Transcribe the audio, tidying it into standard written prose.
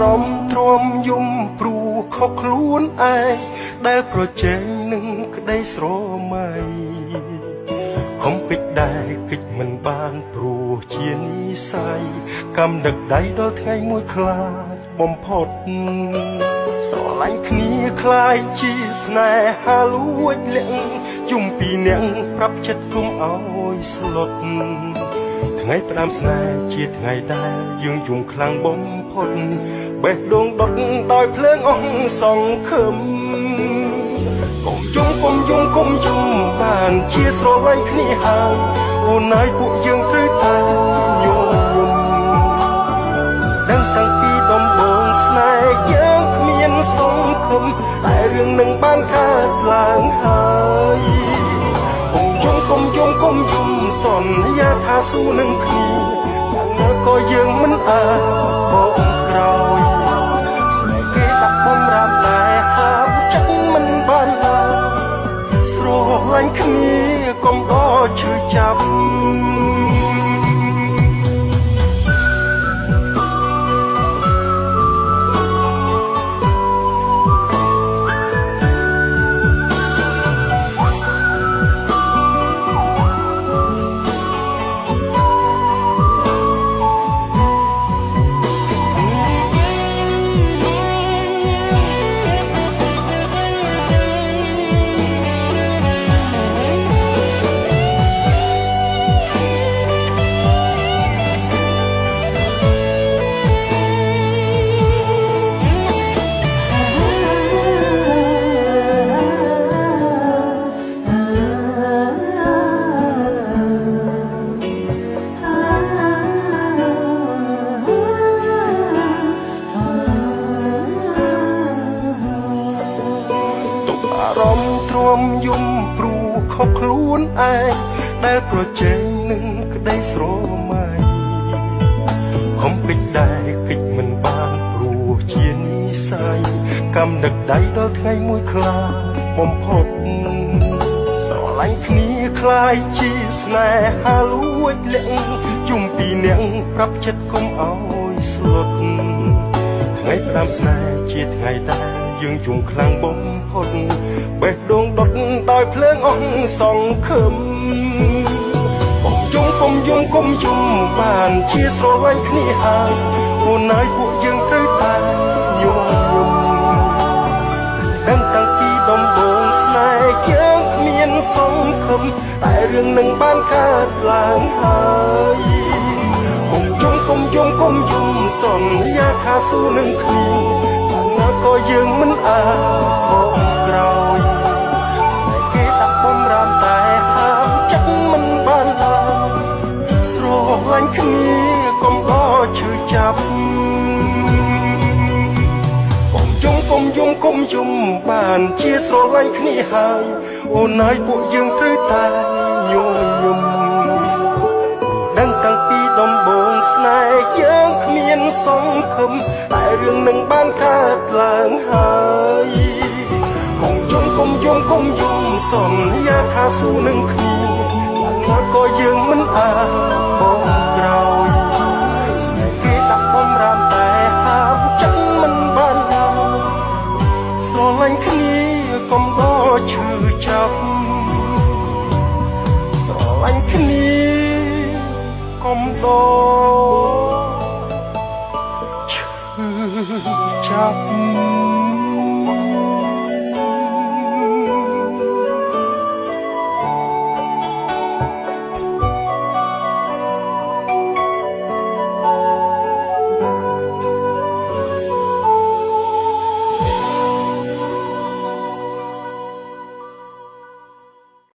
រម្មណ៍ទ្រាំយំព្រោះខកខ្លួនឯងដែលប្រជែងនឹងក្តីស្រមៃខំពេចដែរគិតមិនបានព្រោះជានិស័យកំដឹកដៃដល់ថ្ងៃមួយខ្លាចបំផុតស្រឡាញ់គ្នាคล้ายជាស្នេហាលួចលាក់ជុំពីអ្នកប្រាប់ចិត្តគុំឲ្យស្លុតថ្ងៃផ្ដាំស្នេហ៍ជាថ្ងៃដែលយើងយំខ្លាំងបំផុតបេះដូងដុតដោយភ្លើងអស់សង្ឃឹមកុំយំបានជាស្រឡាញ់គ្នាហើយអូនហើយពួកយើងត្រូវតែញញឹមដឹងតាំងពីដំបូងស្នេហ៍យើងគ្មានសង្ឃឹមតែរឿងនឹងបានកើតឡើងហើយកុំយំសន្យាថាស៊ូនឹងគ្នាយ៉ាងណាក៏យើងមិនអាចបោកក្រោយស្នេហ៍គេដាក់បំរាមតែហាមចិត្តមិនបានឡើយស្រឡាញ់គ្នាកុំដល់ឈឺចាប់អារម្មណ៍ទ្រាំយំព្រោះខកខ្លួនឯងដែលប្រជែងនឹងក្តីស្រមៃខំពេចដែរគិតមិនបានព្រោះជានិស័យកំដឹកដៃដល់ថ្ងៃមួយខ្លាចបំផុតស្រឡាញ់គ្នាคล้ายជាស្នេហាលួចលាក់ជុំពីអ្នកប្រាប់ចិត្តគុំឲ្យស្លុតថ្ងៃផ្ដាំស្នេហ៍ជាថ្ងៃដែលយើងយំខ្លាំងបំផុតបេះដូងដុតដោយភ្លើងអស់សង្ឃឹមកុំយំបានជាស្រឡាញ់គ្នាហើយអូនហើយពួកយើងត្រូវតែញញឹមដឹងតាំងពីដំបូងស្នេហ៍យើងគ្មានសង្ឃឹមតែរឿងនឹងបានកើតឡើងហើយកុំយំសន្យាថាស៊ូនឹងគ្នាក៏យើងមិនអាចបោកក្រោយស្នេហ៍គេដាក់បំរាមតែហាមចិត្តមិនបានឡើយស្រឡាញ់គ្នាកុំដល់ឈឺចាប់កុំយំបានជាស្រឡាញ់គ្នាហើយអូនហើយពួកយើងត្រូវតែញញឹមដឹងតាំងពីដំបូងស្នេហ៍យើងគ្មានសង្ឃឹមតែរឿងនឹងបានកើតឡើងហើយកុំយំសន្យាថាស៊ូនឹងគ្នាយ៉ាងណាក៏យើងមិនអាចបោកក្រោយស្នេហ៍គេដាក់បំរាមតែហាមចិត្តមិនបានឡើយស្រឡាញ់គ្នាកុំដល់ឈឺចាប់ស្រឡាញ់គ្នាកុំដល់ឈឺចាប់